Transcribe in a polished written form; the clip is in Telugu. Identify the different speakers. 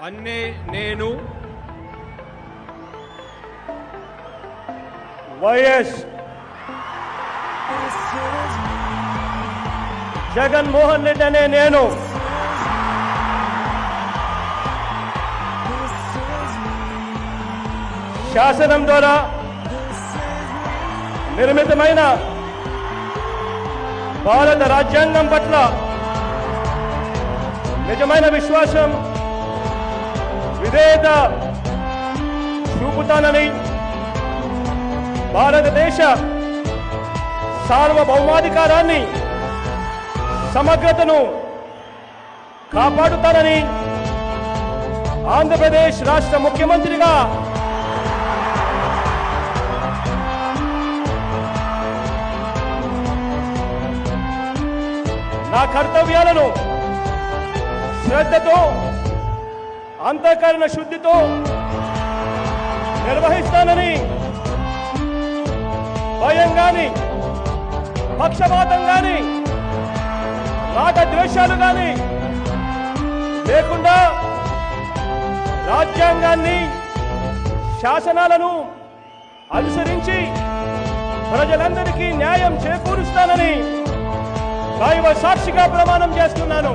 Speaker 1: అన్నే నేను
Speaker 2: వైఎస్ జగన్మోహన్ రెడ్డి అనే నేను శాసనం ద్వారా నిర్మితమైన భారత రాజ్యాంగం పట్ల నిజమైన విశ్వాసం విధేయత చూపుతానని భారతదేశ సార్వభౌమాధికారాన్ని సమగ్రతను కాపాడుతానని ఆంధ్రప్రదేశ్ రాష్ట్ర ముఖ్యమంత్రిగా నా కర్తవ్యాలను శ్రద్ధతో అంతఃకరణ శుద్ధితో నిర్వహిస్తానని భయం గాని పక్షపాతం గాని రాగద్వేషాలు గాని లేకుండా రాజ్యాంగాన్ని శాసనాలను అనుసరించి ప్రజలందరికీ న్యాయం చేకూరుస్తానని దైవ సాక్షిగా ప్రమాణం చేస్తున్నాను.